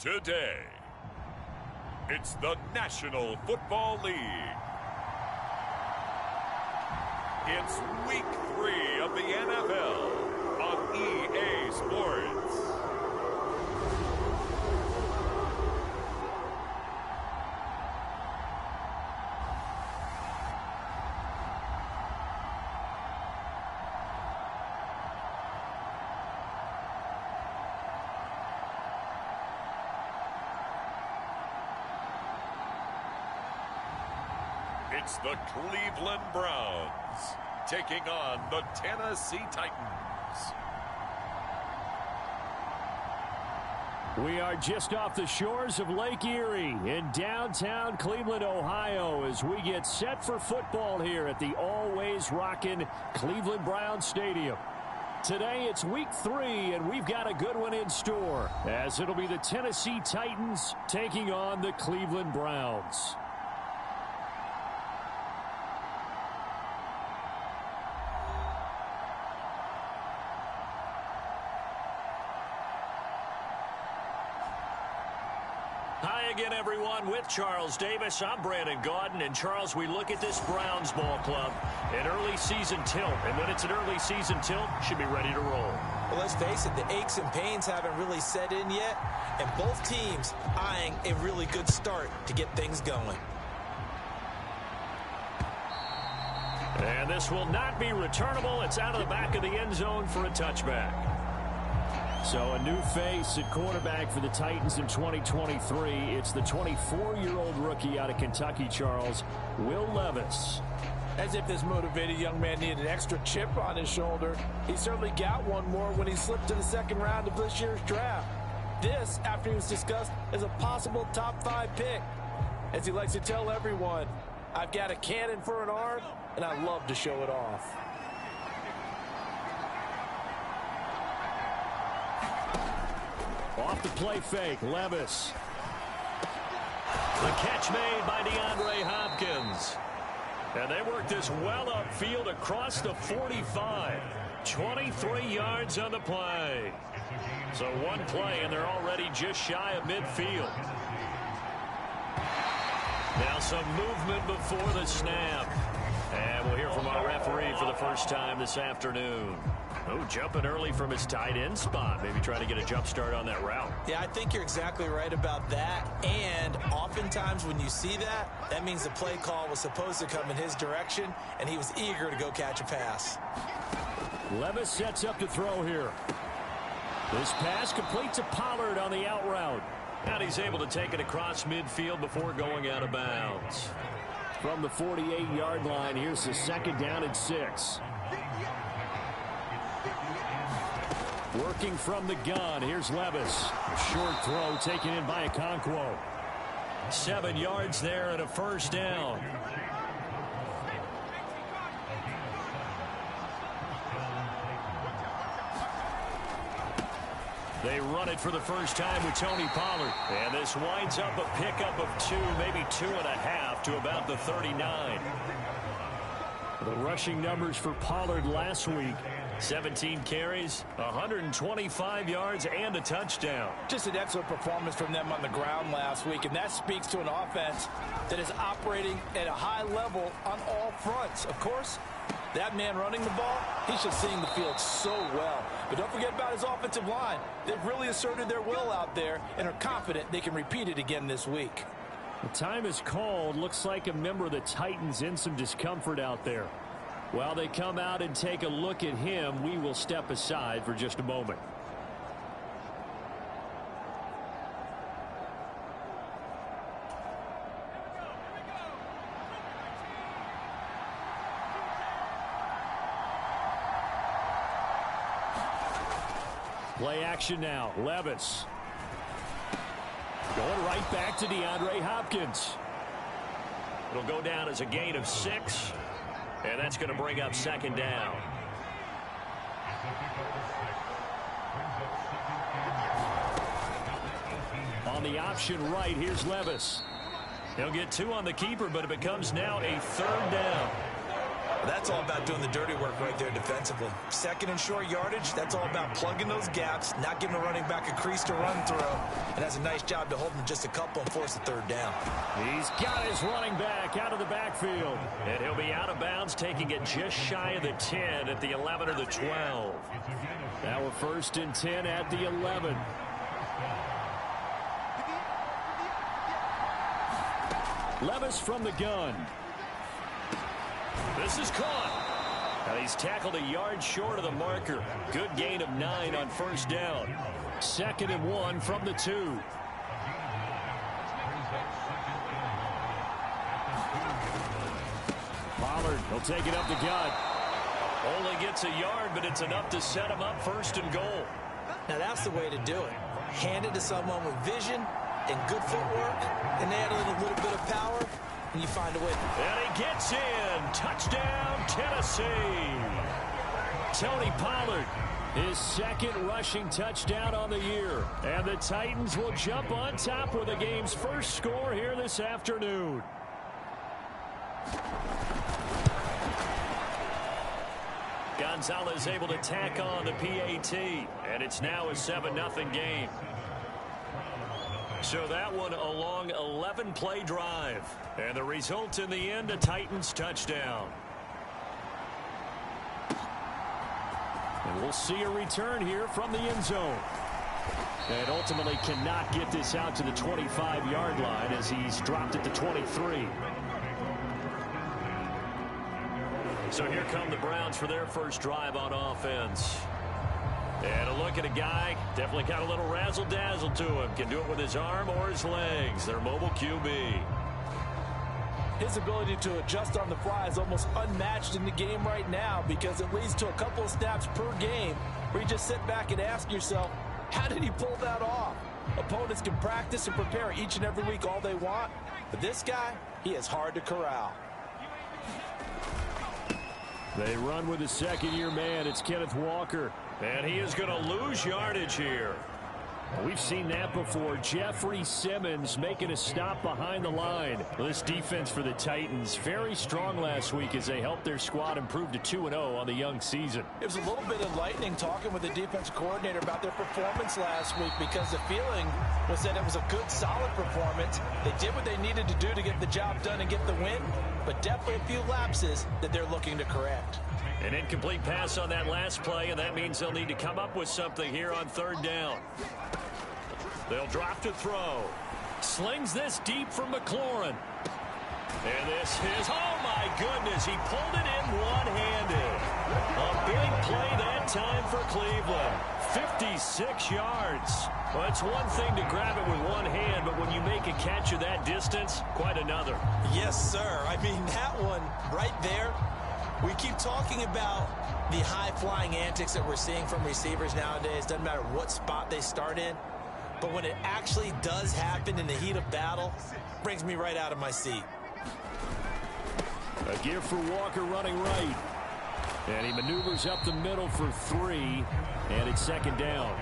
Today, it's the National Football League. It's Week 3 of the NFL on EA Sports. It's the Cleveland Browns taking on the Tennessee Titans. We are just off the shores of Lake Erie in downtown Cleveland, Ohio, as we get set for football here at the always rockin' Cleveland Browns Stadium. Today it's Week 3, and we've got a good one in store, as it'll be the Tennessee Titans taking on the Cleveland Browns. Hi again, everyone. With Charles Davis, I'm Brandon Gaudin. And, Charles, we look at this Browns ball club, an early season tilt. And when it's an early season tilt, should be ready to roll. Well, let's face it, the aches and pains haven't really set in yet. And both teams eyeing a really good start to get things going. And this will not be returnable. It's out of the back of the end zone for a touchback. So a new face at quarterback for the Titans in 2023. It's the 24-year-old rookie out of Kentucky, Charles, Will Levis. As if this motivated young man needed an extra chip on his shoulder. He certainly got one more when he slipped to the second round of this year's draft. This, after he was discussed as a possible top 5 pick. As he likes to tell everyone, I've got a cannon for an arm, and I love to show it off. Off the play fake, Levis. The catch made by DeAndre Hopkins. And they work this well upfield across the 45. 23 yards on the play. So one play, and they're already just shy of midfield. Now some movement before the snap. And we'll hear from our referee for the first time this afternoon. Oh, jumping early from his tight end spot. Maybe trying to get a jump start on that route. Yeah, I think you're exactly right about that. And oftentimes when you see that, that means the play call was supposed to come in his direction, and he was eager to go catch a pass. Levis sets up to throw here. This pass complete to Pollard on the out route. And he's able to take it across midfield before going out of bounds. From the 48-yard line, here's the second down and 6. Working from the gun, here's Levis. A short throw taken in by Okonkwo. 7 yards there and a first down. They run it for the first time with Tony Pollard. And this winds up a pickup of 2, maybe 2.5 to about the 39. The rushing numbers for Pollard last week. 17 carries, 125 yards, and a touchdown. Just an excellent performance from them on the ground last week, and that speaks to an offense that is operating at a high level on all fronts. Of course, that man running the ball, he's just seeing the field so well. But don't forget about his offensive line. They've really asserted their will out there and are confident they can repeat it again this week. The time is called. Looks like a member of the Titans in some discomfort out there. While they come out and take a look at him, we will step aside for just a moment. Play action now. Levis. Going right back to DeAndre Hopkins. It'll go down as a gain of 6. And that's going to bring up second down. On the option right, here's Levis. He'll get 2 on the keeper, but it becomes now a third down. That's all about doing the dirty work right there defensively. Second and short yardage, that's all about plugging those gaps, not giving a running back a crease to run through, and has a nice job to hold him just a couple and force a third down. He's got his running back out of the backfield, and he'll be out of bounds, taking it just shy of the 10 at the 11 or the 12. Now a 1st and 10 at the 11. Levis from the gun. This is caught. And he's tackled a yard short of the marker. Good gain of 9 on 1st down. 2nd and 1 from the 2. Pollard will take it up the gut. Only gets a yard, but it's enough to set him up 1st and goal. Now that's the way to do it. Hand it to someone with vision and good footwork, and add a little bit of power, and you find a way. And he gets in. Touchdown, Tennessee. Tony Pollard, his 2nd rushing touchdown on the year. And the Titans will jump on top with the game's first score here this afternoon. Gonzalez able to tack on the PAT, and it's now a 7-0 game. So that one a long 11-play drive. And the result in the end, a Titans touchdown. And we'll see a return here from the end zone. And ultimately cannot get this out to the 25-yard line as he's dropped it to 23. So here come the Browns for their first drive on offense. And a look at a guy, definitely got a little razzle-dazzle to him. Can do it with his arm or his legs. Their mobile QB. His ability to adjust on the fly is almost unmatched in the game right now because it leads to a couple of snaps per game where you just sit back and ask yourself, how did he pull that off? Opponents can practice and prepare each and every week all they want, but this guy, he is hard to corral. They run with a 2nd-year man. It's Kenneth Walker. And he is going to lose yardage here. We've seen that before. Jeffrey Simmons making a stop behind the line. This defense for the Titans, very strong last week as they helped their squad improve to 2-0 on the young season. It was a little bit enlightening talking with the defensive coordinator about their performance last week because the feeling was that it was a good, solid performance. They did what they needed to do to get the job done and get the win, but definitely a few lapses that they're looking to correct. An incomplete pass on that last play, and that means they'll need to come up with something here on 3rd down. They'll drop to throw. Slings this deep from McLaurin. And this is, oh my goodness, he pulled it in one-handed. A big play that time for Cleveland. 56 yards. Well, it's one thing to grab it with one hand, but when you make a catch of that distance, quite another. Yes, sir. I mean, that one right there. We keep talking about the high-flying antics that we're seeing from receivers nowadays. Doesn't matter what spot they start in. But when it actually does happen in the heat of battle, it brings me right out of my seat. A give for Walker running right. And he maneuvers up the middle for 3. And it's 2nd down.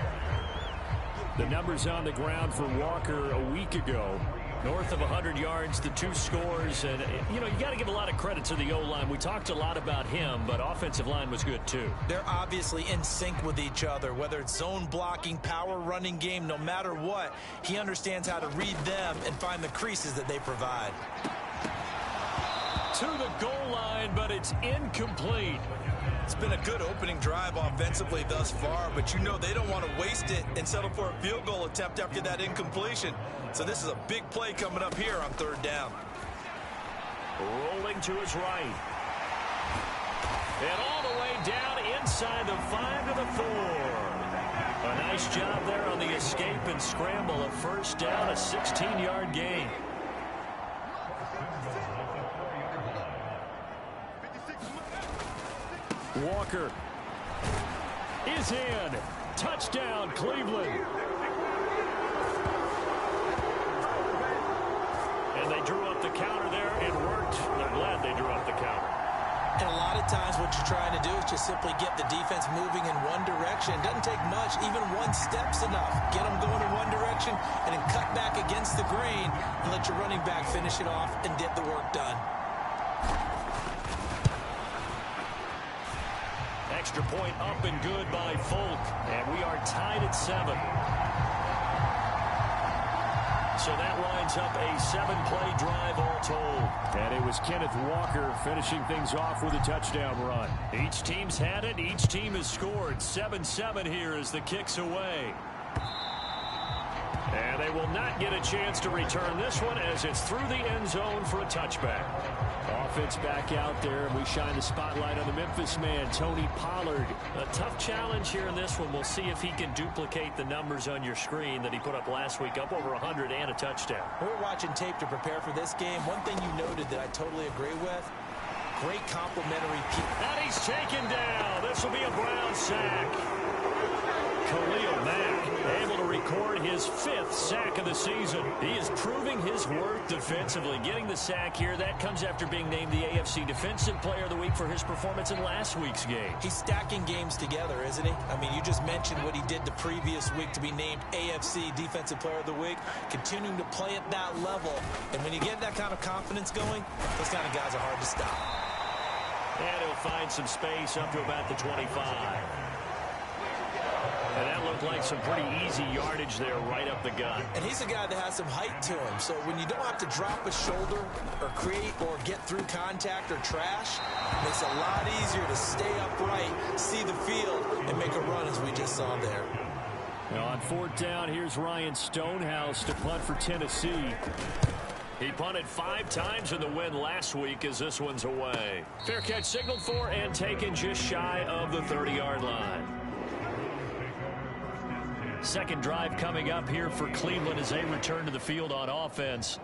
The numbers on the ground for Walker a week ago. North of 100 yards, the 2 scores. And, you know, you got to give a lot of credit to the O-line. We talked a lot about him, but offensive line was good, too. They're obviously in sync with each other, whether it's zone blocking, power running game, no matter what. He understands how to read them and find the creases that they provide. To the goal line, but it's incomplete. It's been a good opening drive offensively thus far, but you know they don't want to waste it and settle for a field goal attempt after that incompletion. So this is a big play coming up here on 3rd down. Rolling to his right. And all the way down inside the 5 to the 4. A nice job there on the escape and scramble. A 1st down, a 16-yard gain. Walker is in. Touchdown, Cleveland. And they drew up the counter there. It worked. They're glad they drew up the counter. And a lot of times what you're trying to do is just simply get the defense moving in one direction. It doesn't take much. Even one step's enough. Get them going in one direction and then cut back against the grain and let your running back finish it off and get the work done. extra point up and good by Folk. And we are tied at 7. So that lines up a 7-play drive all told. And it was Kenneth Walker finishing things off with a touchdown run. Each team's had it. Each team has scored. 7-7 here as the kick's away. And they will not get a chance to return this one as it's through the end zone for a touchback. Offense back out there, and we shine the spotlight on the Memphis man, Tony Pollard. A tough challenge here in this one. We'll see if he can duplicate the numbers on your screen that he put up last week, up over 100 and a touchdown. We're watching tape to prepare for this game. One thing you noted that I totally agree with, great complimentary piece. And he's taken down. This will be a Brown sack. Khalil Mack able to record his 5th sack of the season. He is proving his worth defensively. Getting the sack here, that comes after being named the AFC Defensive Player of the Week for his performance in last week's game. He's stacking games together, isn't he? I mean, you just mentioned what he did the previous week to be named AFC Defensive Player of the Week, continuing to play at that level. And when you get that kind of confidence going, those kind of guys are hard to stop. And he'll find some space up to about the 25. And that looked like some pretty easy yardage there right up the gut. And he's a guy that has some height to him. So when you don't have to drop a shoulder or create or get through contact or trash, it makes it a lot easier to stay upright, see the field, and make a run as we just saw there. Now on 4th down, here's Ryan Stonehouse to punt for Tennessee. He punted 5 times in the win last week as this one's away. Fair catch signaled for and taken just shy of the 30-yard line. Second drive coming up here for Cleveland as they return to the field on offense.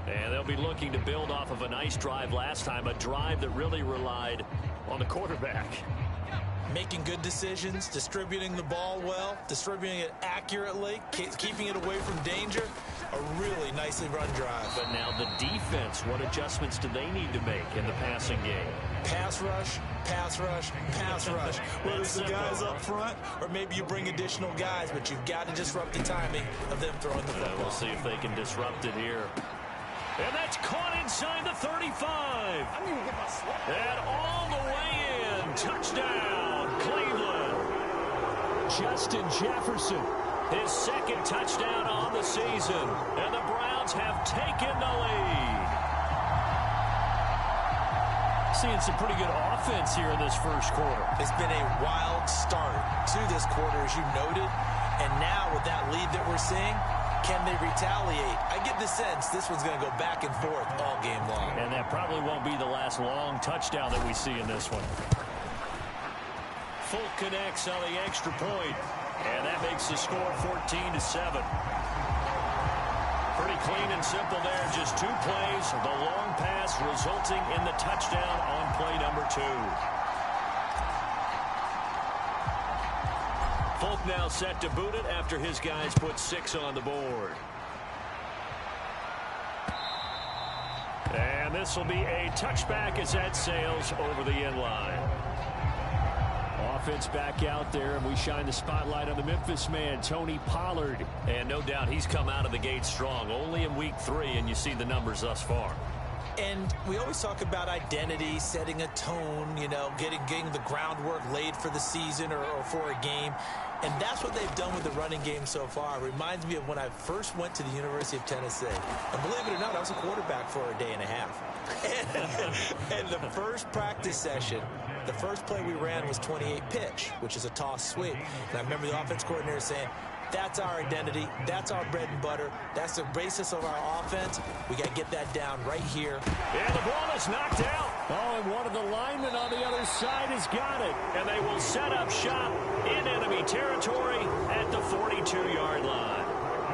And they'll be looking to build off of a nice drive last time, a drive that really relied on the quarterback. Making good decisions, distributing the ball well, distributing it accurately, keeping it away from danger. A really nicely run drive. But now the defense, what adjustments do they need to make in the passing game? Pass rush, pass rush, pass rush. Whether it's the guys up front or maybe you bring additional guys, but you've got to disrupt the timing of them throwing the football. We'll see if they can disrupt it here. And that's caught inside the 35. And all the way in. Touchdown, Cleveland. Justin Jefferson. His 2nd touchdown on the season. And the Browns have taken the lead. Seeing some pretty good offense here in this first quarter. It's been a wild start to this quarter, as you noted. And now with that lead that we're seeing, can they retaliate? I get the sense this one's going to go back and forth all game long. And that probably won't be the last long touchdown that we see in this one. Folk connects on the extra point. And that makes the score 14-7. Pretty clean and simple there. Just 2 plays. The long pass resulting in the touchdown on play number 2. Folk now set to boot it after his guys put 6 on the board. And this will be a touchback as that sails over the end line. Offense back out there, and we shine the spotlight on the Memphis man, Tony Pollard. And no doubt he's come out of the gate strong. Only in week 3, and you see the numbers thus far. And we always talk about identity, setting a tone, you know, getting the groundwork laid for the season or for a game. And that's what they've done with the running game so far. It reminds me of when I first went to the University of Tennessee. And believe it or not, I was a quarterback for a day and a half. And the first practice session, the first play we ran was 28 pitch, which is a toss sweep. And I remember the offense coordinator saying, that's our identity. That's our bread and butter. That's the basis of our offense. We got to get that down right here. And the ball is knocked out. Oh, and one of the linemen on the other side has got it. And they will set up shop in enemy territory at the 42-yard line.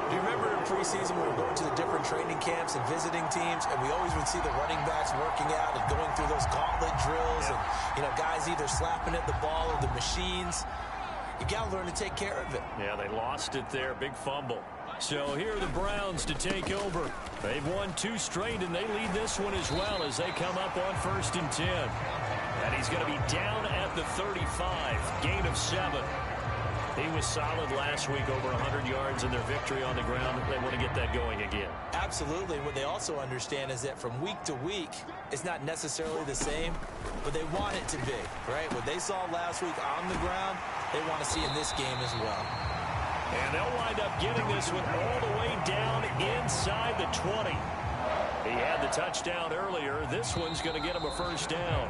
Do you remember in preseason when we were going to the different training camps and visiting teams, and we always would see the running backs working out and going through those gauntlet drills, and, you know, guys either slapping at the ball or the machines. You got to learn to take care of it. Yeah, they lost it there. Big fumble. So here are the Browns to take over. They've won 2 straight, and they lead this one as well as they come up on 1st and 10. And he's going to be down at the 35. Gain of 7. He was solid last week, over 100 yards in their victory on the ground. They want to get that going again. Absolutely. What they also understand is that from week to week, it's not necessarily the same, but they want it to be, right? What they saw last week on the ground, they want to see in this game as well. And they'll wind up getting this one all the way down inside the 20. He had the touchdown earlier. This one's going to get him a first down.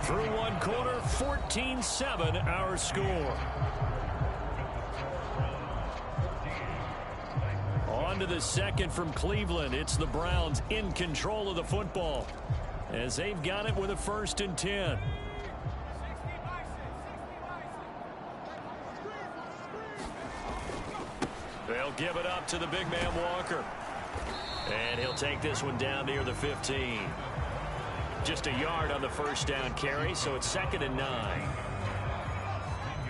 Through one quarter, 14-7 our score. On to the second from Cleveland. It's the Browns in control of the football as they've got it with a 1st and 10. They'll give it up to the big man Walker. And he'll take this one down near the 15. Just a yard on the first down carry, so it's 2nd and 9.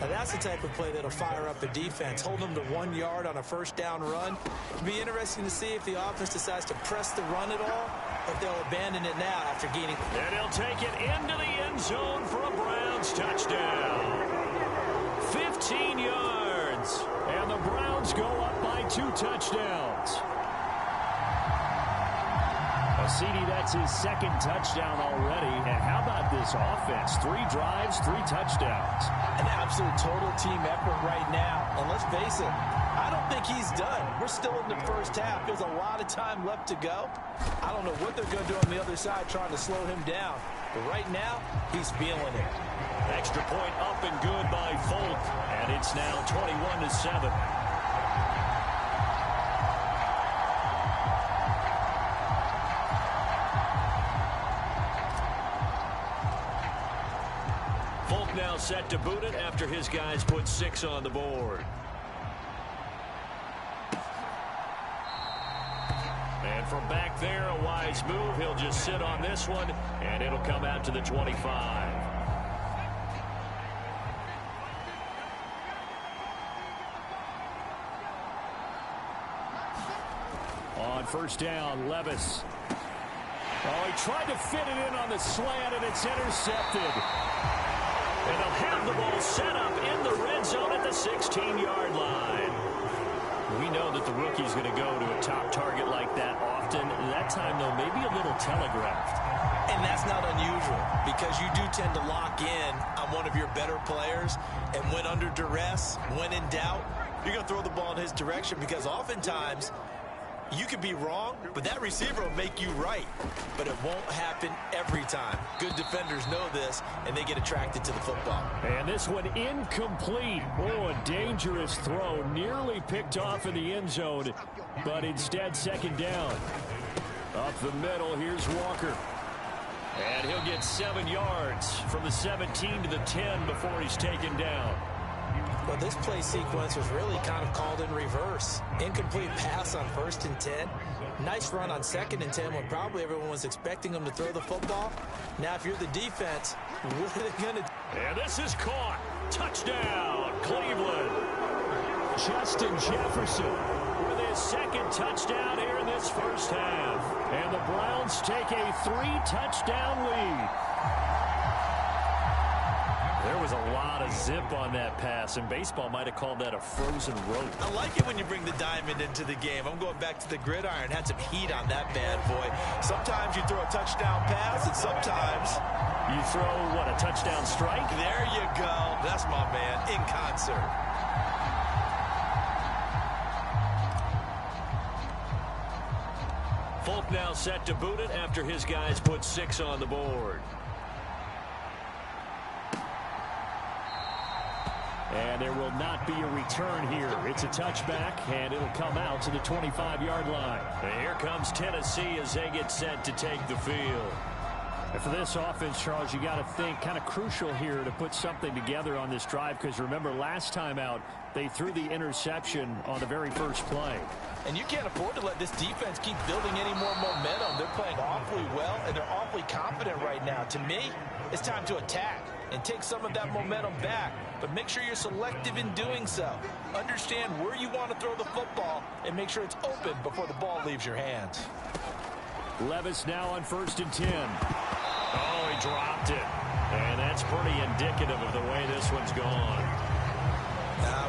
Now that's the type of play that'll fire up a defense. Hold them to 1 yard on a first down run. It'll be interesting to see if the offense decides to press the run at all, or if they'll abandon it now after gaining. And he'll take it into the end zone for a Browns touchdown. 15 yards. And the Browns go up by 2 touchdowns. CD, that's his 2nd touchdown already. And how about this offense? 3 drives, 3 touchdowns. An absolute total team effort right now. And let's face it, I don't think he's done. We're still in the first half. There's a lot of time left to go. I don't know what they're going to do on the other side trying to slow him down. But right now, he's feeling it. Extra point up and good by Folk. And it's now 21-7. Now set to boot it after his guys put 6 on the board. And from back there, a wise move. He'll just sit on this one, and it'll come out to the 25. On first down, Levis. Oh, he tried to fit it in on the slant, and it's intercepted. And they'll have the ball set up in the red zone at the 16-yard line. We know that the rookie's going to go to a top target like that often. That time, though, maybe a little telegraphed. And that's not unusual because you do tend to lock in on one of your better players. And when under duress, when in doubt, you're going to throw the ball in his direction because oftentimes you could be wrong, but that receiver will make you right. But it won't happen every time. Good defenders know this, and they get attracted to the football. And this one incomplete. Oh, a dangerous throw. Nearly picked off in the end zone, but instead 2nd down. Up the middle, here's Walker. And he'll get 7 yards from the 17 to the 10 before he's taken down. Well, this play sequence was really kind of called in reverse. Incomplete pass on 1st and 10. Nice run on 2nd and 10 when probably everyone was expecting him to throw the football. Now, if you're the defense, what are they going to do? And this is caught. Touchdown, Cleveland. Justin Jefferson With his 2nd touchdown here in this first half. And the Browns take a 3-touchdown lead. There was a lot of zip on that pass, and baseball might have called that a frozen rope. I like it when you bring the diamond into the game. I'm going back to the gridiron. Had some heat on that bad boy. Sometimes you throw a touchdown pass, and sometimes you throw, what, a touchdown strike? There you go. That's my man, in concert. Folk now set to boot it after his guys put 6 on the board. And there will not be a return here. It's a touchback, and it'll come out to the 25-yard line. And here comes Tennessee as they get set to take the field. And for this offense, Charles, you got to think kind of crucial here to put something together on this drive, because remember, last time out, they threw the interception on the very first play. And you can't afford to let this defense keep building any more momentum. They're playing awfully well, and they're awfully confident right now. To me, it's time to attack and take some of that momentum back. But make sure you're selective in doing so. Understand where you want to throw the football and make sure it's open before the ball leaves your hands. Levis now on 1st and 10. Oh, he dropped it. And that's pretty indicative of the way this one's gone.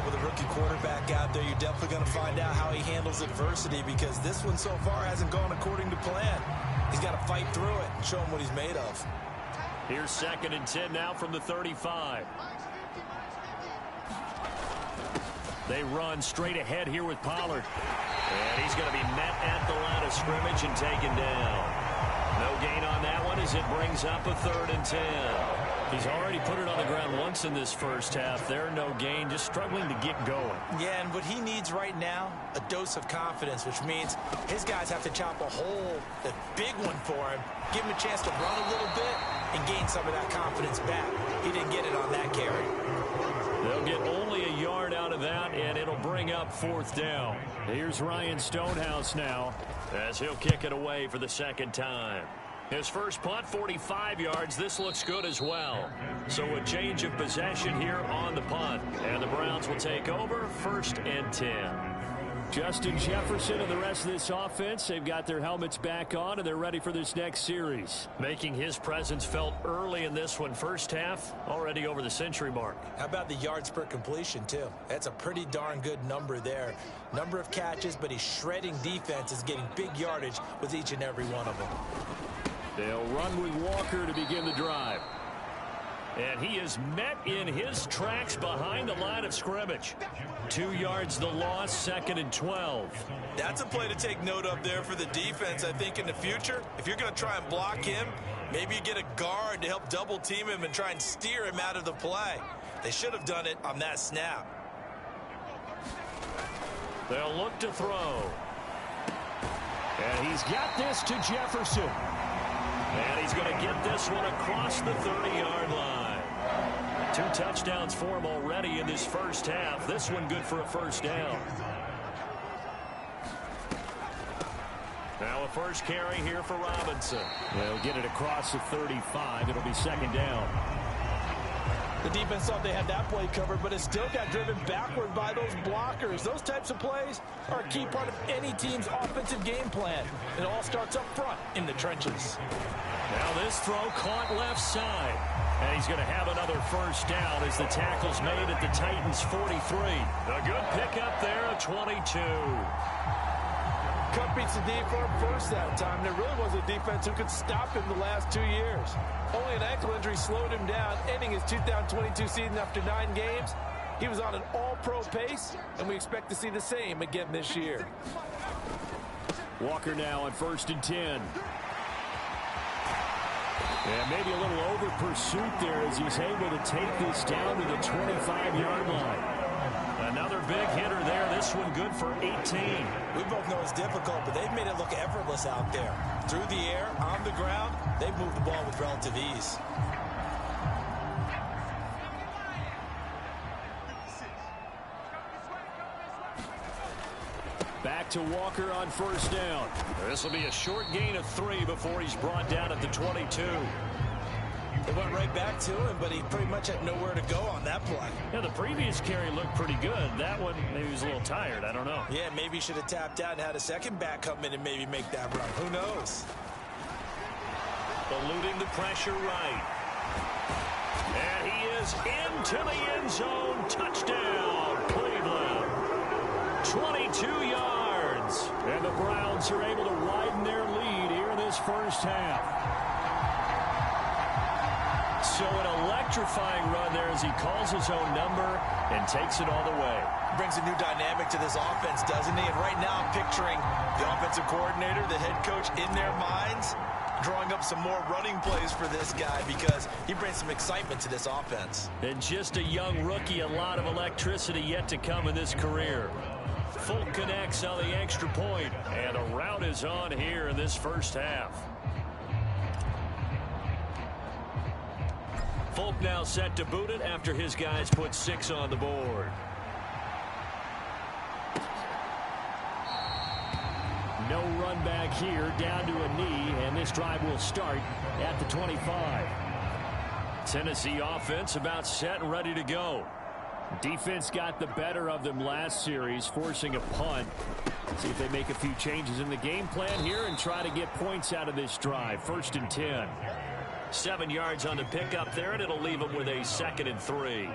With a rookie quarterback out there, you're definitely going to find out how he handles adversity, because this one so far hasn't gone according to plan. He's got to fight through it and show him what he's made of. Here's 2nd and 10 now from the 35. They run straight ahead here with Pollard. And he's going to be met at the line of scrimmage and taken down. No gain on that one as it brings up a 3rd and 10. He's already put it on the ground once in this first half. There, no gain, just struggling to get going. Yeah, and what he needs right now, a dose of confidence, which means his guys have to chop a hole, a big one for him, give him a chance to run a little bit and gain some of that confidence back. He didn't get it on that carry. They'll get only a yard out of that, and it'll bring up 4th down. Here's Ryan Stonehouse now, as he'll kick it away for the 2nd time. His first punt, 45 yards. This looks good as well. So a change of possession here on the punt. And the Browns will take over, 1st and 10. Justin Jefferson and the rest of this offense, they've got their helmets back on, and they're ready for this next series. Making his presence felt early in this one. First half, already over the century mark. How about the yards per completion, too? That's a pretty darn good number there. Number of catches, but he's shredding defenses, getting big yardage with each and every one of them. They'll run with Walker to begin the drive. And he is met in his tracks behind the line of scrimmage. 2 yards the loss, 2nd and 12. That's a play to take note of there for the defense. I think in the future, if you're going to try and block him, maybe you get a guard to help double team him and try and steer him out of the play. They should have done it on that snap. They'll look to throw. And he's got this to Jefferson. And he's going to get this one across the 30-yard line. 2 touchdowns for him already in this first half. This one good for a 1st down. Now a first carry here for Robinson. They'll get it across the 35. It'll be 2nd down. The defense thought they had that play covered, but it still got driven backward by those blockers. Those types of plays are a key part of any team's offensive game plan. It all starts up front in the trenches. Now this throw caught left side. And he's going to have another 1st down as the tackle's made at the Titans' 43. A good pickup there, a 22. Cup beats the D for him first that time. There really was a defense who could stop him the last 2 years. Only an ankle injury slowed him down, ending his 2022 season after 9 games. He was on an all-pro pace, and we expect to see the same again this year. Walker now on 1st and 10. And maybe a little over pursuit there as he's able to take this down to the 25-yard line. Another big hitter there. This one good for 18. We both know it's difficult, but they've made it look effortless out there. Through the air, on the ground, they've moved the ball with relative ease. Back to Walker on 1st down. This will be a short gain of 3 before he's brought down at the 22. They went right back to him, but he pretty much had nowhere to go on that play. Yeah, the previous carry looked pretty good. That one, maybe he was a little tired. I don't know. Yeah, maybe he should have tapped out and had a second back come in and maybe make that run. Who knows? Eluding the pressure right. And he is into the end zone. Touchdown, Cleveland. 22 yards. And the Browns are able to widen their lead here in this first half. So an electrifying run there as he calls his own number and takes it all the way. Brings a new dynamic to this offense, doesn't he? And right now I'm picturing the offensive coordinator, the head coach in their minds, drawing up some more running plays for this guy because he brings some excitement to this offense. And just a young rookie, a lot of electricity yet to come in this career. Folk connects on the extra point, and a rout is on here in this first half. Folk now set to boot it after his guys put 6 on the board. No run back here, down to a knee, and this drive will start at the 25. Tennessee offense about set and ready to go. Defense got the better of them last series, forcing a punt. See if they make a few changes in the game plan here and try to get points out of this drive. 1st and 10. 7 yards on the pickup there, and it'll leave them with a 2nd and 3.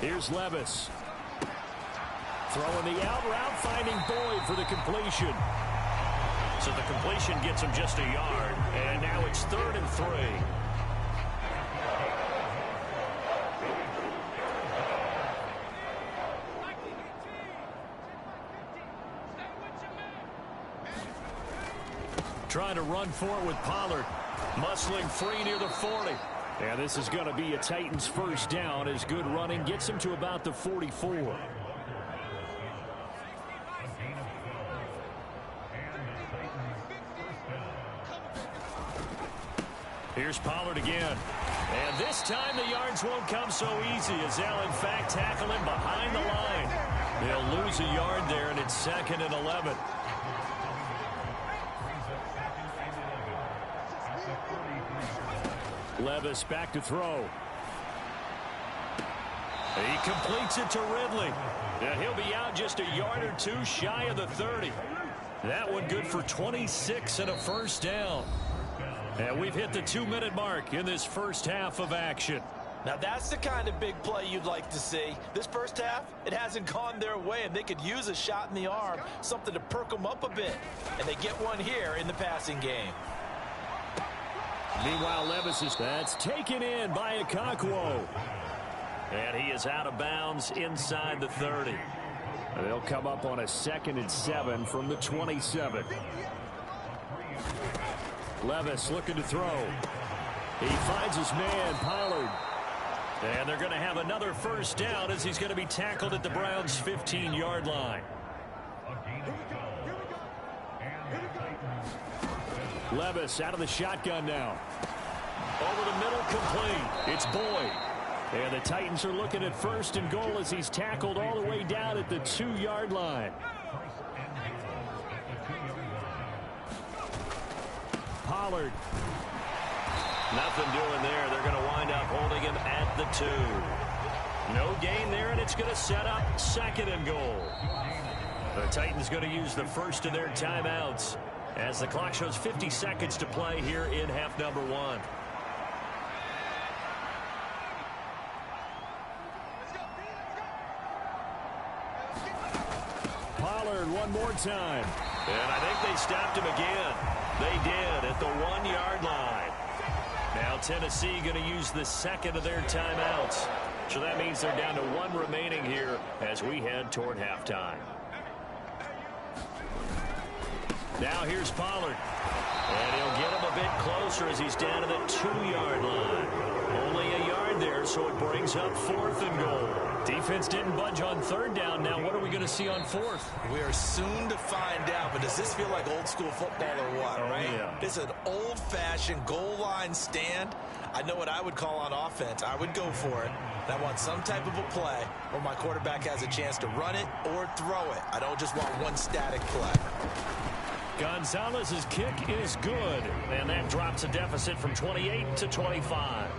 Here's Levis. Throwing the out route, finding Boyd for the completion. So the completion gets him just a yard, and now it's 3rd and 3. Trying to run for it with Pollard. Muscling free near the 40. And this is going to be a Titans first down as good running gets him to about the 44. Here's Pollard again. And this time the yards won't come so easy as they'll in fact tackle him behind the line. They'll lose a yard there, and it's 2nd and 11. Levis back to throw. He completes it to Ridley. And he'll be out just a yard or two shy of the 30. That one good for 26 and a first down. And we've hit the 2-minute mark in this first half of action. Now that's the kind of big play you'd like to see. This first half, it hasn't gone their way, and they could use a shot in the arm, something to perk them up a bit. And they get one here in the passing game. Meanwhile, Levis is that's taken in by Okakwo. And he is out of bounds inside the 30. They'll come up on a 2nd and 7 from the 27. Levis looking to throw. He finds his man, Pollard. And they're going to have another first down as he's going to be tackled at the Browns' 15-yard line. Levis out of the shotgun now. Over the middle, complete. It's Boyd. And the Titans are looking at 1st and goal as he's tackled all the way down at the 2-yard line. Pollard. Nothing doing there. They're going to wind up holding him at the 2. No gain there, and it's going to set up 2nd and goal. The Titans going to use the first of their timeouts as the clock shows 50 seconds to play here in half number 1. Pollard one more time. And I think they stopped him again. They did at the 1-yard line. Now Tennessee going to use the 2nd of their timeouts. So that means they're down to 1 remaining here as we head toward halftime. Now here's Pollard. And he'll get him a bit closer as he's down to the 2-yard line. Only a yard there, so it brings up 4th and goal. Defense didn't budge on 3rd down. Now what are we going to see on 4th? We are soon to find out, but does this feel like old school football or what, right? Yeah. It's an old-fashioned goal line stand. I know what I would call on offense. I would go for it. And I want some type of a play where my quarterback has a chance to run it or throw it. I don't just want one static play. Gonzalez's kick is good, and that drops a deficit from 28 to 25.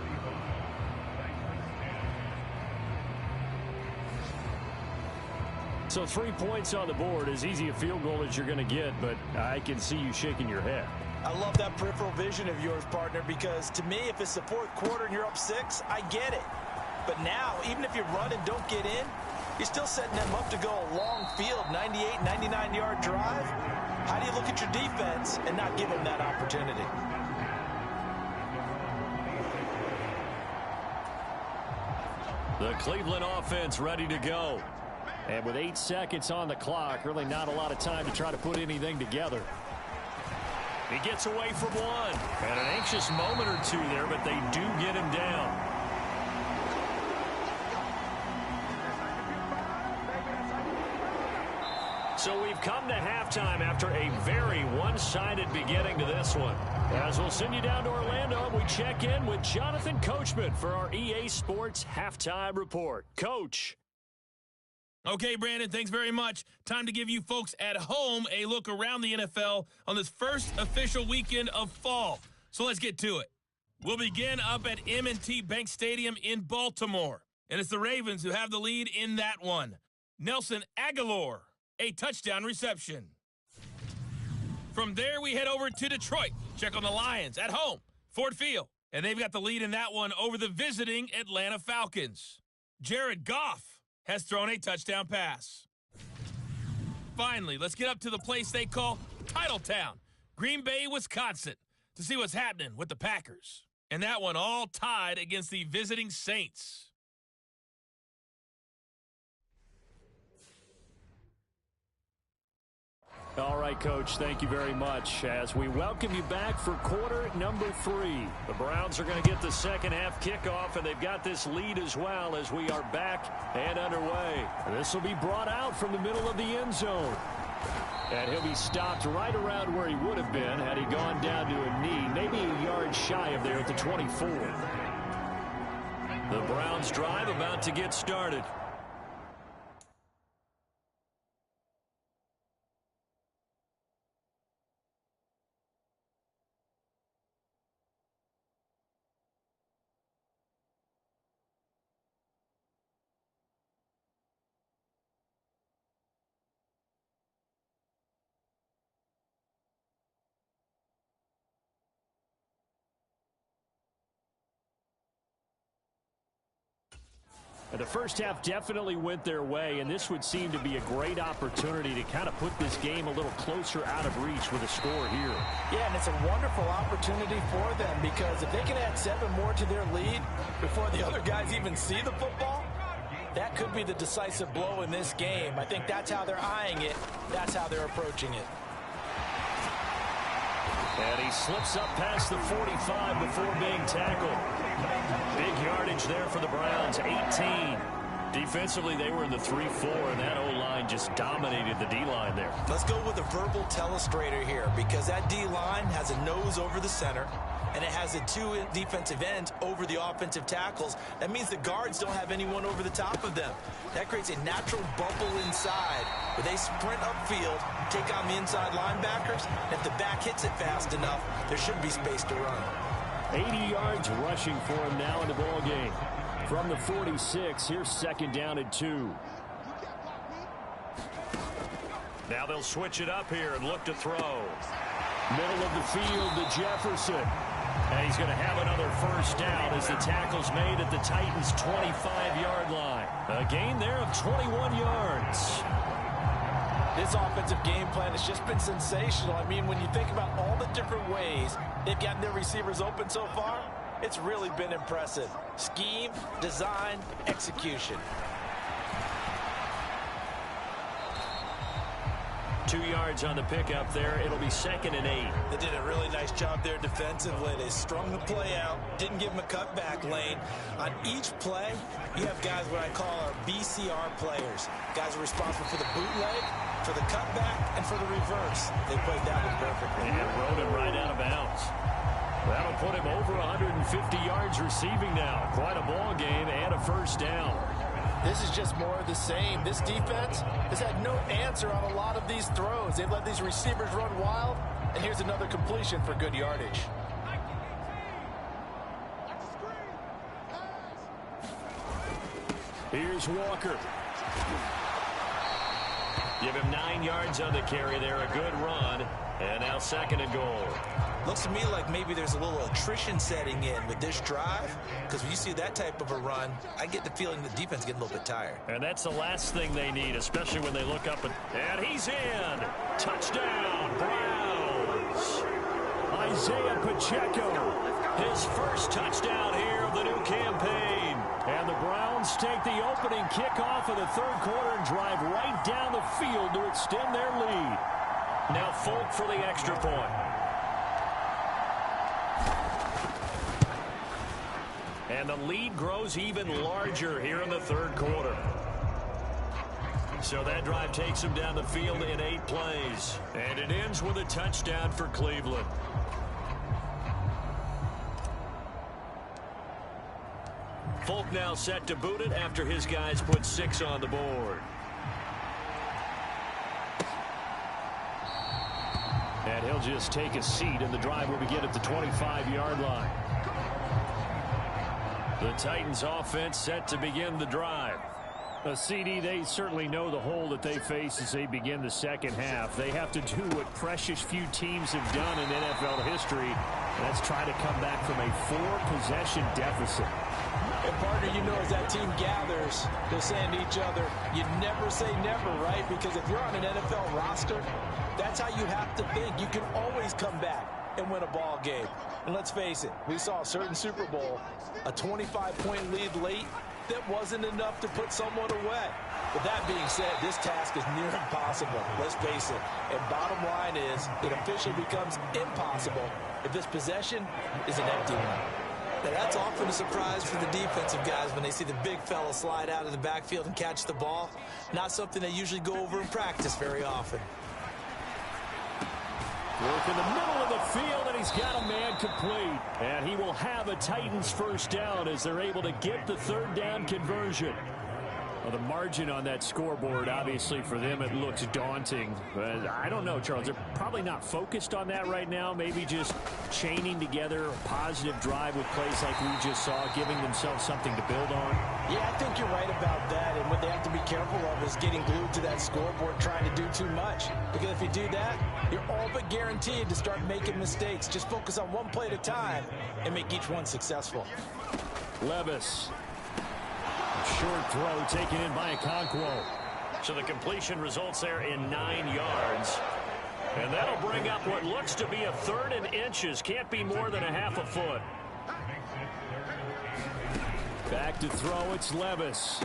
So 3 points on the board, as easy a field goal as you're going to get, but I can see you shaking your head. I love that peripheral vision of yours, partner, because to me, if it's the 4th quarter and you're up 6, I get it. But now, even if you run and don't get in, you're still setting them up to go a long field, 98, 99-yard drive. How do you look at your defense and not give them that opportunity? The Cleveland offense ready to go. And with 8 seconds on the clock, really not a lot of time to try to put anything together. He gets away from one. And an anxious moment or two there, but they do get him down. So we've come to halftime after a very one-sided beginning to this one. As we'll send you down to Orlando, we check in with Jonathan Coachman for our EA Sports Halftime Report. Coach. Okay, Brandon, thanks very much. Time to give you folks at home a look around the NFL on this first official weekend of fall. So let's get to it. We'll begin up at M&T Bank Stadium in Baltimore. And it's the Ravens who have the lead in that one. Nelson Aguilar, a touchdown reception. From there, we head over to Detroit. Check on the Lions at home, Ford Field. And they've got the lead in that one over the visiting Atlanta Falcons. Jared Goff has thrown a touchdown pass. Finally, let's get up to the place they call Titletown, Green Bay, Wisconsin, to see what's happening with the Packers. And that one all tied against the visiting Saints. All right, Coach, thank you very much. As we welcome you back for quarter number 3. The Browns are going to get the second half kickoff, and they've got this lead as well as we are back and underway. This will be brought out from the middle of the end zone. And he'll be stopped right around where he would have been had he gone down to a knee, maybe a yard shy of there at the 24. The Browns drive about to get started. The first half definitely went their way, and this would seem to be a great opportunity to kind of put this game a little closer out of reach with a score here. Yeah, and it's a wonderful opportunity for them because if they can add 7 more to their lead before the other guys even see the football, that could be the decisive blow in this game. I think that's how they're eyeing it. That's how they're approaching it. And he slips up past the 45 before being tackled. Big yardage there for the Browns, 18. Defensively, they were in the 3-4, and that O-line just dominated the D-line there. Let's go with a verbal telestrator here because that D-line has a nose over the center, and it has a 2 defensive ends over the offensive tackles. That means the guards don't have anyone over the top of them. That creates a natural bubble inside where they sprint upfield, take on the inside linebackers, and if the back hits it fast enough, there should be space to run. 80 yards rushing for him now in the ball game. From the 46, here's second down and 2. Now they'll switch it up here and look to throw. Middle of the field to Jefferson. And he's going to have another first down as the tackle's made at the Titans' 25-yard line. A gain there of 21 yards. This offensive game plan has just been sensational. I mean, when you think about all the different ways they've gotten their receivers open so far, it's really been impressive. Scheme, design, execution. 2 yards on the pickup there. It'll be second and 8. They did a really nice job there defensively. They strung the play out, didn't give them a cutback lane. On each play, you have guys what I call our BCR players. Guys are responsible for the bootleg, for the cutback, and for the reverse. They played that one perfectly. And rode him right out of bounds. That'll put him over 150 yards receiving now. Quite a ball game and a first down. This is just more of the same. This defense has had no answer on a lot of these throws. They've let these receivers run wild, and here's another completion for good yardage. Here's Walker. Give him 9 yards on the carry there. A good run. And now second and goal. Looks to me like maybe there's a little attrition setting in with this drive, because when you see that type of a run, I get the feeling the defense is getting a little bit tired. And that's the last thing they need, especially when they look up. And he's in. Touchdown, Browns. Isaiah Pacheco. His first touchdown here of the new campaign. And the Browns take the opening kickoff of the third quarter and drive right down the field to extend their lead. Now Folk for the extra point. And the lead grows even larger here in the third quarter. So that drive takes them down the field in 8 plays. And it ends with a touchdown for Cleveland. Folk now set to boot it after his guys put 6 on the board. And he'll just take a seat, and the drive will begin at the 25-yard line. The Titans offense set to begin the drive. CD, they certainly know the hole that they face as they begin the second half. They have to do what precious few teams have done in NFL history. That's try to come back from a 4-possession deficit. And partner, you know, as that team gathers, they're saying to each other, you never say never, right? Because if you're on an NFL roster, that's how you have to think. You can always come back and win a ball game. And let's face it, we saw a certain Super Bowl, a 25-point lead late that wasn't enough to put someone away. But that being said, this task is near impossible. Let's face it. And bottom line is, it officially becomes impossible if this possession is an empty one. Now, that's often a surprise for the defensive guys when they see the big fella slide out of the backfield and catch the ball. Not something they usually go over in practice very often. Work in the middle of the field, and he's got a man complete. And he will have a Titans first down as they're able to get the third down conversion. Well, the margin on that scoreboard, obviously, for them, it looks daunting. But I don't know, Charles. They're probably not focused on that right now. Maybe just chaining together a positive drive with plays like we just saw, giving themselves something to build on. Yeah, I think you're right about that. And what they have to be careful of is getting glued to that scoreboard trying to do too much. Because if you do that, you're all but guaranteed to start making mistakes. Just focus on one play at a time and make each one successful. Levis. Short throw taken in by Okonkwo. So the completion results there in 9 yards. And that'll bring up what looks to be a 3rd and inches. Can't be more than a half a foot. Back to throw, it's Levis.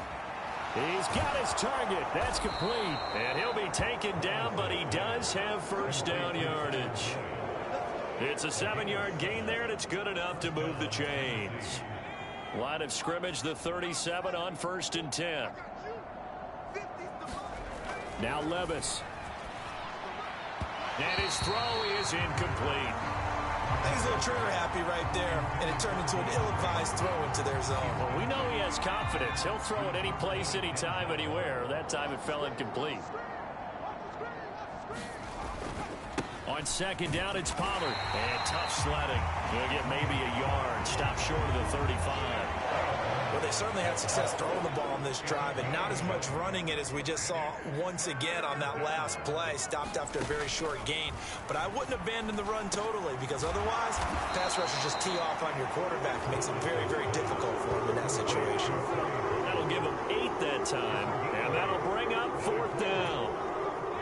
He's got his target. That's complete. And he'll be taken down, but he does have first down yardage. It's a 7-yard gain there, and it's good enough to move the chains. Line of scrimmage, the 37 on 1st and 10. Now Levis. And his throw is incomplete. He's a little trigger happy right there, and it turned into an ill-advised throw into their zone. Well, we know he has confidence. He'll throw it any place, anytime, anywhere. That time it fell incomplete. On 2nd down, it's Pollard. And tough sledding. He'll get maybe a yard. Stop short of the 35. Well, they certainly had success throwing the ball on this drive, and not as much running it as we just saw once again on that last play. Stopped after a very short gain. But I wouldn't abandon the run totally, because otherwise, pass rushers just tee off on your quarterback. It makes it very, very difficult for him in that situation. That'll give him 8 that time, and that'll bring up 4th down.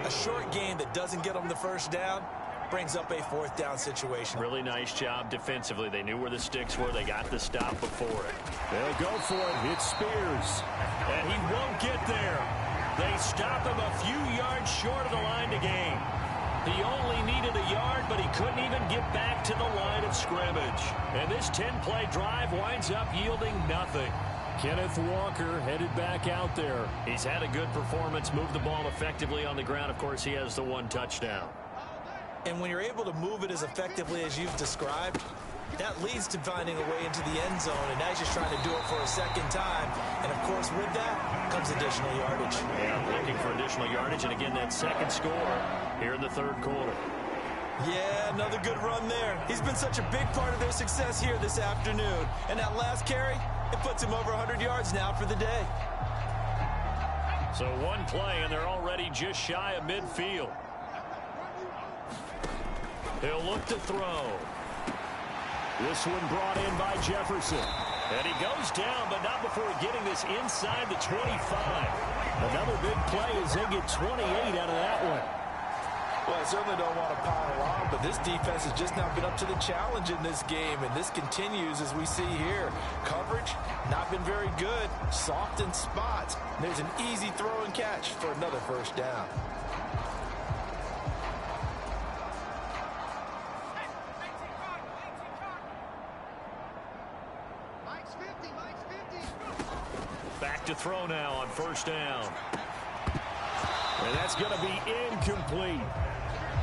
A short gain that doesn't get them the first down brings up a 4th down situation. Really nice job defensively. They knew where the sticks were. They got the stop before it. They'll go for it. It's Spears. And he won't get there. They stop him a few yards short of the line to gain. He only needed a yard, but he couldn't even get back to the line of scrimmage. And this 10-play drive winds up yielding nothing. Kenneth Walker headed back out there. He's had a good performance, moved the ball effectively on the ground. Of course, he has the 1 touchdown. And when you're able to move it as effectively as you've described, that leads to finding a way into the end zone, and now he's just trying to do it for a 2nd time. And, of course, with that comes additional yardage. Yeah, looking for additional yardage, and again, that 2nd score here in the 3rd quarter. Yeah, another good run there. He's been such a big part of their success here this afternoon. And that last carry, it puts him over 100 yards now for the day. So 1 play, and they're already just shy of midfield. He'll look to throw. This one brought in by Jefferson. And he goes down, but not before getting this inside the 25. Another big play as they get 28 out of that one. Well, I certainly don't want to pile on, but this defense has just not been up to the challenge in this game, and this continues as we see here. Coverage, not been very good. Soft in spots. There's an easy throw and catch for another first down. Back to throw now on 1st down. And that's going to be incomplete.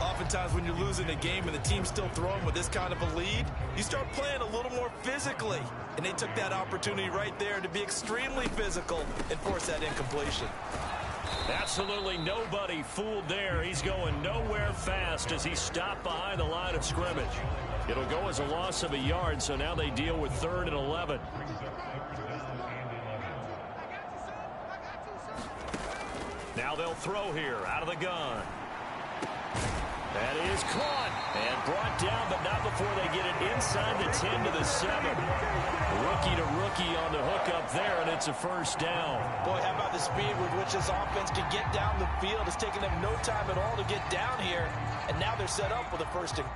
Oftentimes when you're losing a game and the team's still throwing with this kind of a lead, you start playing a little more physically. And they took that opportunity right there to be extremely physical and force that incompletion. Absolutely nobody fooled there. He's going nowhere fast as he stopped behind the line of scrimmage. It'll go as a loss of a yard, so now they deal with 3rd and 11. Now they'll throw here out of the gun. That is caught and brought down, but not before they get it inside the 10 to the 7. Rookie to rookie on the hook up there, and it's a first down. Boy, how about the speed with which this offense can get down the field? It's taken them no time at all to get down here, and now they're set up with a first and goal.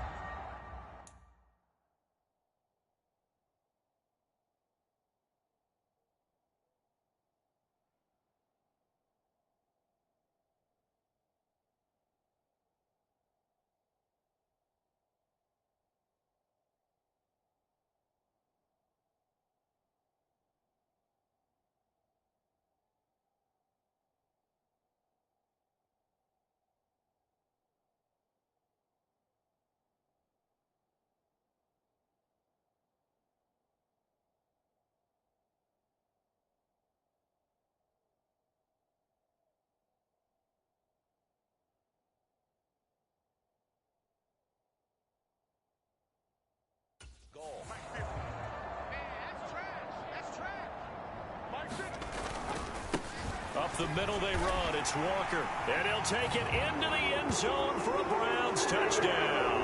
Up the middle they run. It's Walker. And he'll take it into the end zone for a Browns touchdown.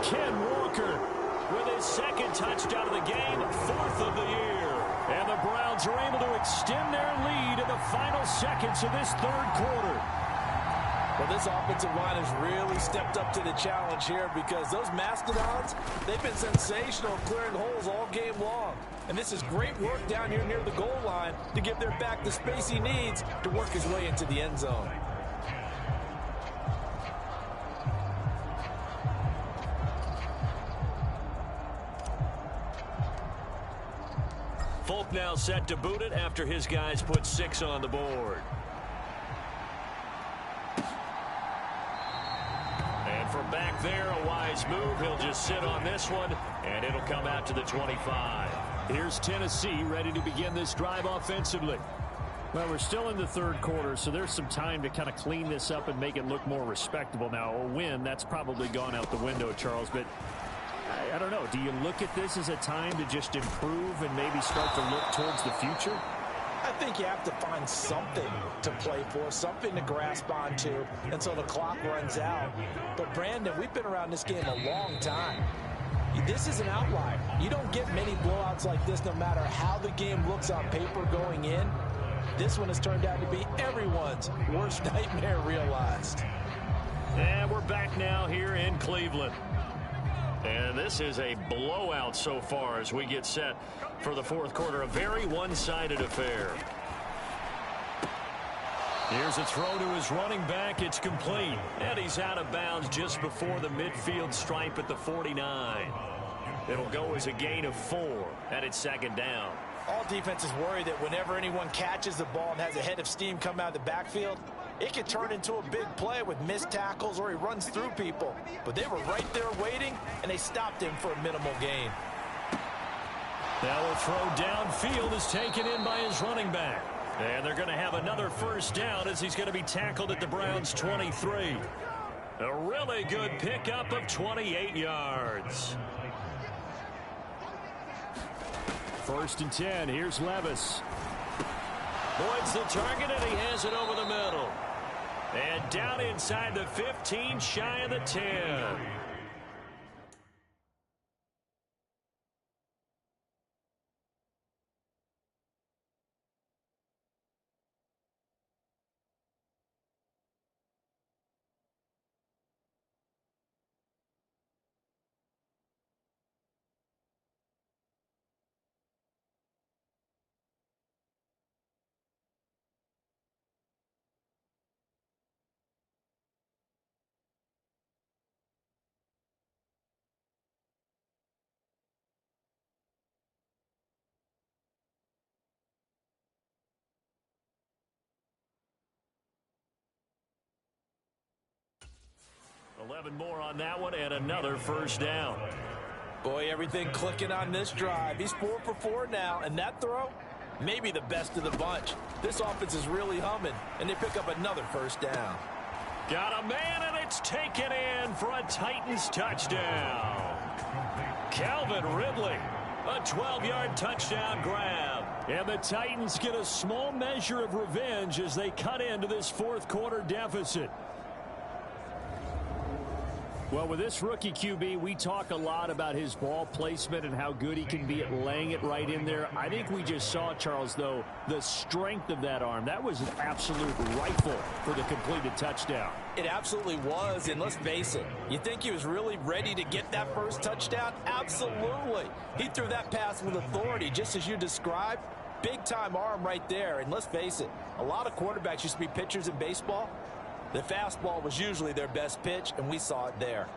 Ken Walker with his second touchdown of the game, 4th of the year. And the Browns are able to extend their lead in the final seconds of this third quarter. Well, this offensive line has really stepped up to the challenge here because those Mastodons, they've been sensational clearing holes all game long. And this is great work down here near the goal line to give their back the space he needs to work his way into the end zone. Folk now set to boot it after his guys put 6 on the board. And from back there, a wise move. He'll just sit on this one, and it'll come out to the 25. Here's Tennessee ready to begin this drive offensively. Well, we're still in the third quarter, so there's some time to kind of clean this up and make it look more respectable. Now, a win, that's probably gone out the window, Charles, but I don't know. Do you look at this as a time to just improve and maybe start to look towards the future? I think you have to find something to play for, something to grasp onto until the clock runs out. But, Brandon, we've been around this game a long time. This is an outlier. You don't get many blowouts like this no matter how the game looks on paper going in. This one has turned out to be everyone's worst nightmare realized. And we're back now here in Cleveland. And this is a blowout so far as we get set for the fourth quarter. A very one-sided affair. Here's a throw to his running back. It's complete. And he's out of bounds just before the midfield stripe at the 49. It'll go as a gain of 4, and it's second down. All defenses worry that whenever anyone catches the ball and has a head of steam come out of the backfield, it could turn into a big play with missed tackles or he runs through people. But they were right there waiting, and they stopped him for a minimal gain. Now a throw downfield is taken in by his running back. And they're going to have another first down as he's going to be tackled at the Browns' 23. A really good pickup of 28 yards. First and 10. Here's Levis. Boyd's the target, and he has it over the middle. And down inside the 15, shy of the 10. $11 more on that one, and another first down. Boy, everything clicking on this drive. He's 4 for 4 now, and that throw, maybe the best of the bunch. This offense is really humming, and they pick up another first down. Got a man, and it's taken in for a Titans touchdown. Calvin Ridley, a 12-yard touchdown grab. And the Titans get a small measure of revenge as they cut into this fourth quarter deficit. Well, with this rookie QB, we talk a lot about his ball placement and how good he can be at laying it right in there. I think we just saw, Charles, though, the strength of that arm. That was an absolute rifle for the completed touchdown. It absolutely was, and let's face it, you think he was really ready to get that first touchdown? Absolutely. He threw that pass with authority, just as you described. Big-time arm right there, and let's face it, a lot of quarterbacks used to be pitchers in baseball. The fastball was usually their best pitch, and we saw it there.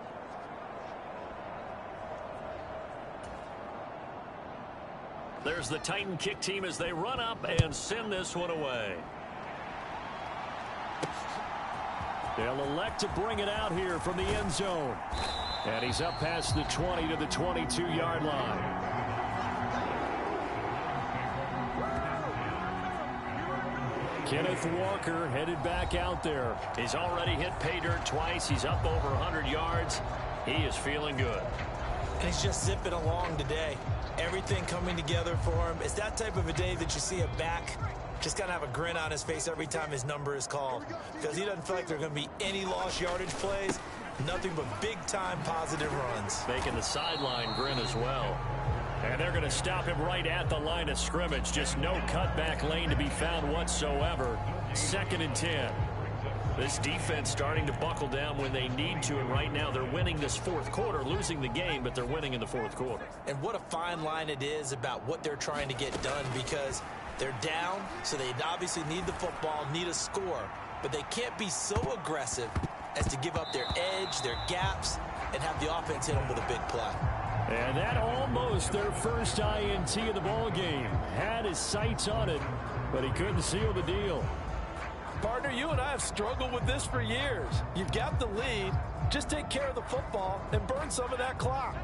There's the Titan kick team as they run up and send this one away. They'll elect to bring it out here from the end zone. And he's up past the 20 to the 22-yard line. Kenneth Walker headed back out there. He's already hit pay dirt twice. He's up over 100 yards. He is feeling good. And he's just zipping along today. Everything coming together for him. It's that type of a day that you see a back just kind of have a grin on his face every time his number is called, because he doesn't feel like there are going to be any lost yardage plays. Nothing but big-time positive runs. Making the sideline grin as well. And they're going to stop him right at the line of scrimmage. Just no cutback lane to be found whatsoever. 2nd and 10. This defense starting to buckle down when they need to, and right now they're winning this fourth quarter, losing the game, but they're winning in the fourth quarter. And what a fine line it is about what they're trying to get done, because they're down, so they obviously need the football, need a score, but they can't be so aggressive as to give up their edge, their gaps, and have the offense hit them with a big play. And that almost their first INT of the ball game. Had his sights on it, but he couldn't seal the deal. Partner, you and I have struggled with this for years. You've got the lead. Just take care of the football and burn some of that clock.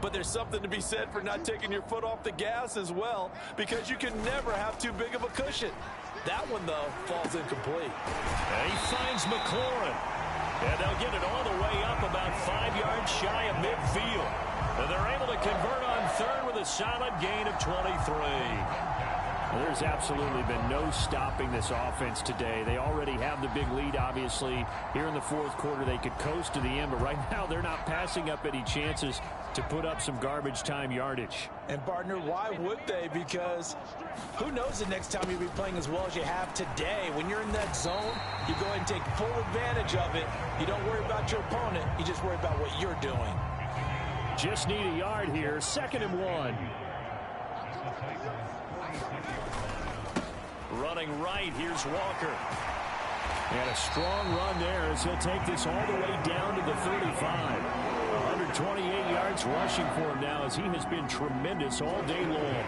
But there's something to be said for not taking your foot off the gas as well, because you can never have too big of a cushion. That one, though, falls incomplete. And he finds McLaurin. And they'll get it all the way up about 5 yards shy of midfield. And they're able to convert on third with a solid gain of 23. There's absolutely been no stopping this offense today. They already have the big lead, obviously. Here in the fourth quarter, they could coast to the end, but right now they're not passing up any chances to put up some garbage time yardage. And, partner, why would they? Because who knows the next time you'll be playing as well as you have today. When you're in that zone, you go ahead and take full advantage of it. You don't worry about your opponent. You just worry about what you're doing. Just need a yard here. 2nd and 1. Running right, here's Walker. And a strong run there as he'll take this all the way down to the 35. 128 yards rushing for him now as he has been tremendous all day long.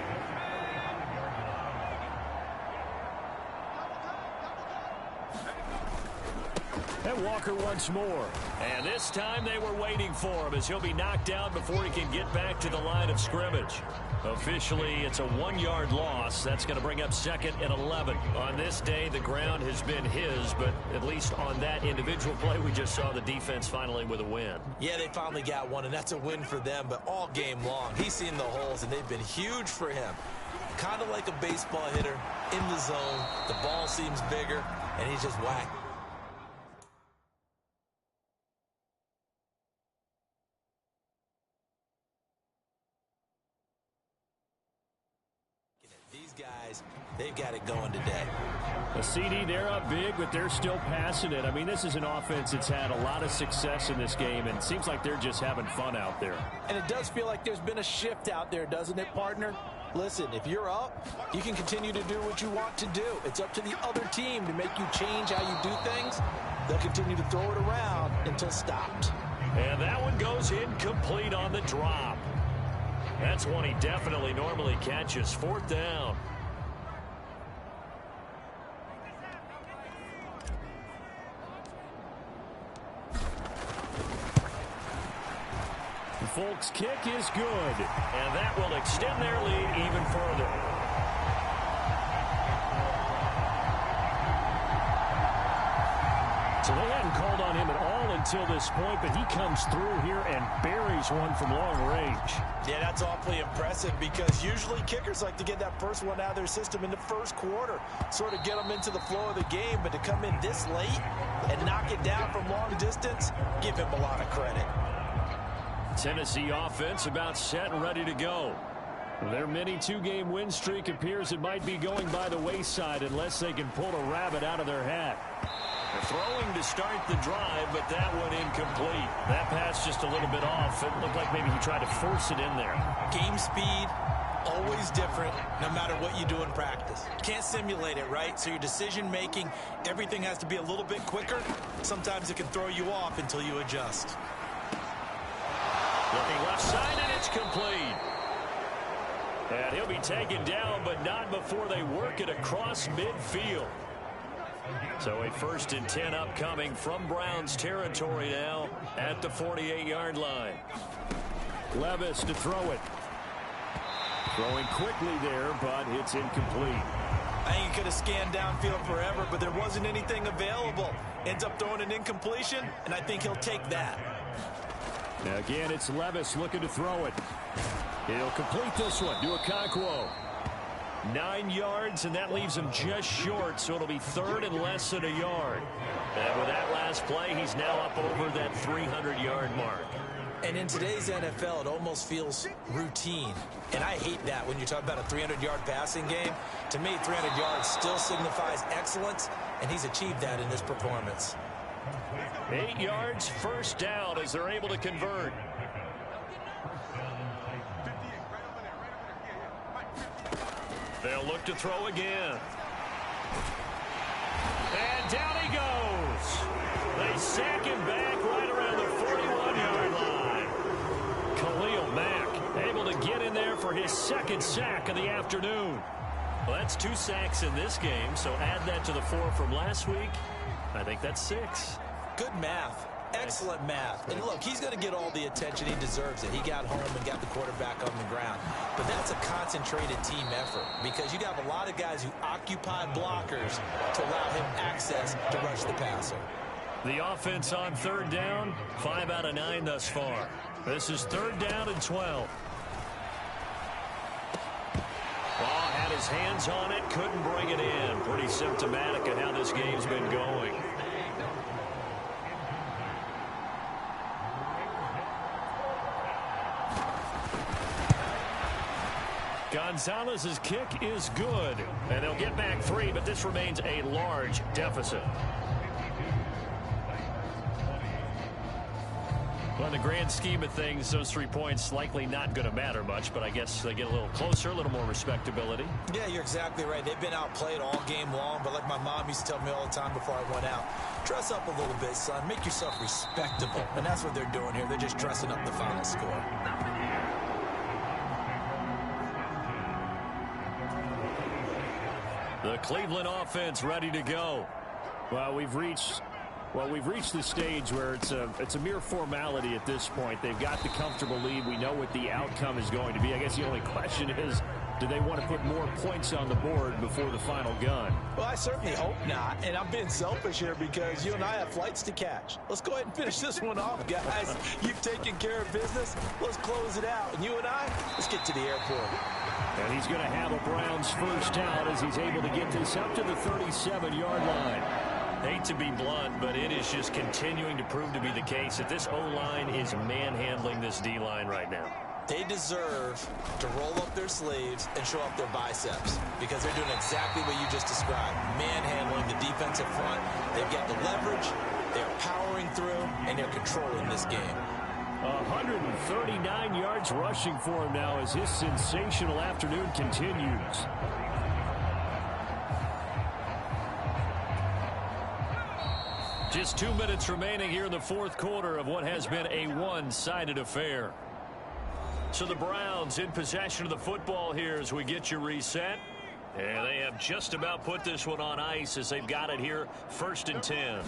And Walker once more. And this time they were waiting for him as he'll be knocked down before he can get back to the line of scrimmage. Officially, it's a 1-yard loss. That's going to bring up 2nd and 11. On this day, the ground has been his, but at least on that individual play, we just saw the defense finally with a win. Yeah, they finally got one, and that's a win for them, but all game long, he's seen the holes, and they've been huge for him. Kind of like a baseball hitter in the zone. The ball seems bigger, and he's just whacked. Guys, they've got it going today. A CD, they're up big, but they're still passing it. I mean, this is an offense that's had a lot of success in this game, and it seems like they're just having fun out there. And it does feel like there's been a shift out there, doesn't it, partner? Listen, if you're up, you can continue to do what you want to do. It's up to the other team to make you change how you do things. They'll continue to throw it around until stopped. And that one goes incomplete on the drop. That's one he definitely normally catches. 4th down. Folks' kick is good. And that will extend their lead even further. So they hadn't called on him at all ball until this point, but he comes through here and buries one from long range. Yeah, that's awfully impressive because usually kickers like to get that first one out of their system in the first quarter, sort of get them into the flow of the game, but to come in this late and knock it down from long distance, give him a lot of credit. Tennessee offense about set and ready to go. Their mini two-game win streak appears it might be going by the wayside unless they can pull a rabbit out of their hat. They're throwing to start the drive, but that one incomplete. That pass just a little bit off. It looked like maybe he tried to force it in there. Game speed, always different, no matter what you do in practice. Can't simulate it, right? So your decision-making, everything has to be a little bit quicker. Sometimes it can throw you off until you adjust. Looking left side, and it's complete. And he'll be taken down, but not before they work it across midfield. So a 1st and 10 upcoming from Browns territory now at the 48-yard line. Levis to throw it. Throwing quickly there, but it's incomplete. I think he could have scanned downfield forever, but there wasn't anything available. Ends up throwing an incompletion, and I think he'll take that. Now again, it's Levis looking to throw it. He'll complete this one to Okonkwo. 9 yards, and that leaves him just short, so it'll be 3rd and less than a yard. And with that last play, he's now up over that 300-yard mark. And in today's NFL, it almost feels routine. And I hate that when you talk about a 300-yard passing game. To me, 300 yards still signifies excellence, and he's achieved that in this performance. 8 yards, 1st down as they're able to convert. They'll look to throw again. And down he goes. They sack him back right around the 41-yard line. Khalil Mack able to get in there for his 2nd sack of the afternoon. Well, that's 2 sacks in this game, so add that to the 4 from last week. I think that's 6. Good math. Excellent math. And look, he's going to get all the attention he deserves it. He got home and got the quarterback on the ground. But that's a concentrated team effort because you have a lot of guys who occupy blockers to allow him access to rush the passer. The offense on 3rd down, 5 out of 9 thus far. This is 3rd down and 12. Ball had his hands on it, couldn't bring it in. Pretty symptomatic of how this game's been going. Gonzalez's kick is good, and they'll get back 3, but this remains a large deficit. Well, in the grand scheme of things, those 3 points likely not going to matter much, but I guess they get a little closer, a little more respectability. Yeah, you're exactly right. They've been outplayed all game long, but like my mom used to tell me all the time before I went out, dress up a little bit, son. Make yourself respectable. And that's what they're doing here. They're just dressing up the final score. The Cleveland offense ready to go. Well, we've reached the stage where it's a mere formality at this point. They've got the comfortable lead. We know what the outcome is going to be. I guess the only question is, do they want to put more points on the board before the final gun? Well, I certainly hope not. And I'm being selfish here because you and I have flights to catch. Let's go ahead and finish this one off, guys. You've taken care of business. Let's close it out. And you and I, let's get to the airport. And he's going to have a Browns 1st down as he's able to get this up to the 37-yard line. Hate to be blunt, but it is just continuing to prove to be the case that this O-line is manhandling this D-line right now. They deserve to roll up their sleeves and show up their biceps because they're doing exactly what you just described, manhandling the defensive front. They've got the leverage, they're powering through, and they're controlling this game. 139 yards rushing for him now as his sensational afternoon continues. Just 2 minutes remaining here in the 4th quarter of what has been a one-sided affair. So the Browns in possession of the football here as we get you reset. And they have just about put this one on ice as they've got it here 1st and 10.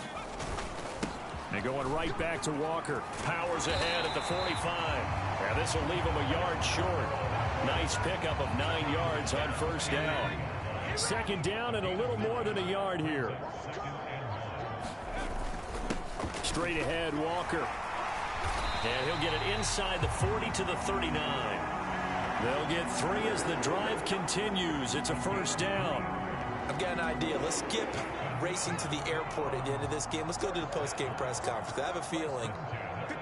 And going right back to Walker. Powers ahead at the 45. And this will leave him a yard short. Nice pickup of 9 yards on 1st down. 2nd down and a little more than a yard here. Straight ahead, Walker. And he'll get it inside the 40 to the 39. They'll get 3 as the drive continues. It's a first down. I've got an idea. Let's skip racing to the airport at the end of this game. Let's go to the post-game press conference. I have a feeling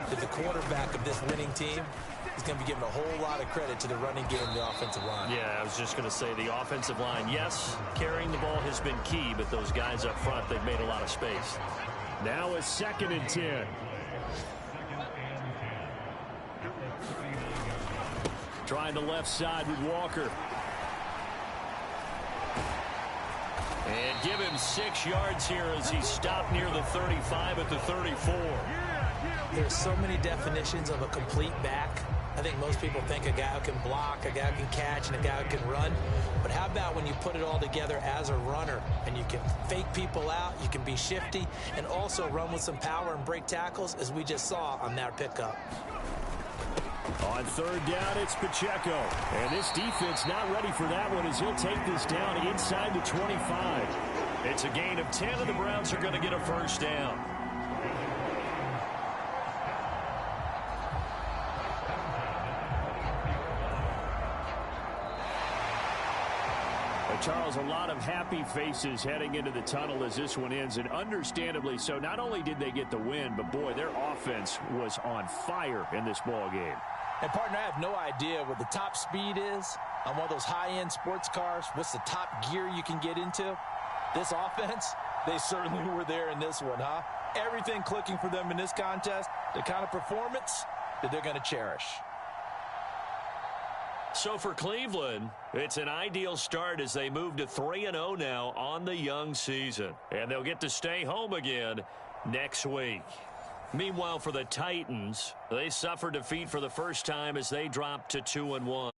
that the quarterback of this winning team is going to be given a whole lot of credit to the running game and the offensive line. Yeah, I was just going to say the offensive line. Yes, carrying the ball has been key, but those guys up front, they've made a lot of space. Now a 2nd and 10. Trying the left side with Walker. And give him 6 yards here as he stopped near the 35 at the 34. There's so many definitions of a complete back. I think most people think a guy who can block, a guy who can catch, and a guy who can run. But how about when you put it all together as a runner and you can fake people out, you can be shifty, and also run with some power and break tackles, as we just saw on that pickup. On 3rd down, it's Pacheco. And this defense not ready for that one as he'll take this down inside the 25. It's a gain of 10, and the Browns are going to get a first down. Charles, a lot of happy faces heading into the tunnel as this one ends, and understandably so. Not only did they get the win, but boy, their offense was on fire in this ball game. And, partner, I have no idea what the top speed is on one of those high-end sports cars. What's the top gear you can get into? This offense, they certainly were there in this one, huh? Everything clicking for them in this contest, the kind of performance that they're going to cherish. So for Cleveland, it's an ideal start as they move to 3-0 now on the young season. And they'll get to stay home again next week. Meanwhile, for the Titans, they suffered defeat for the first time as they dropped to 2-1.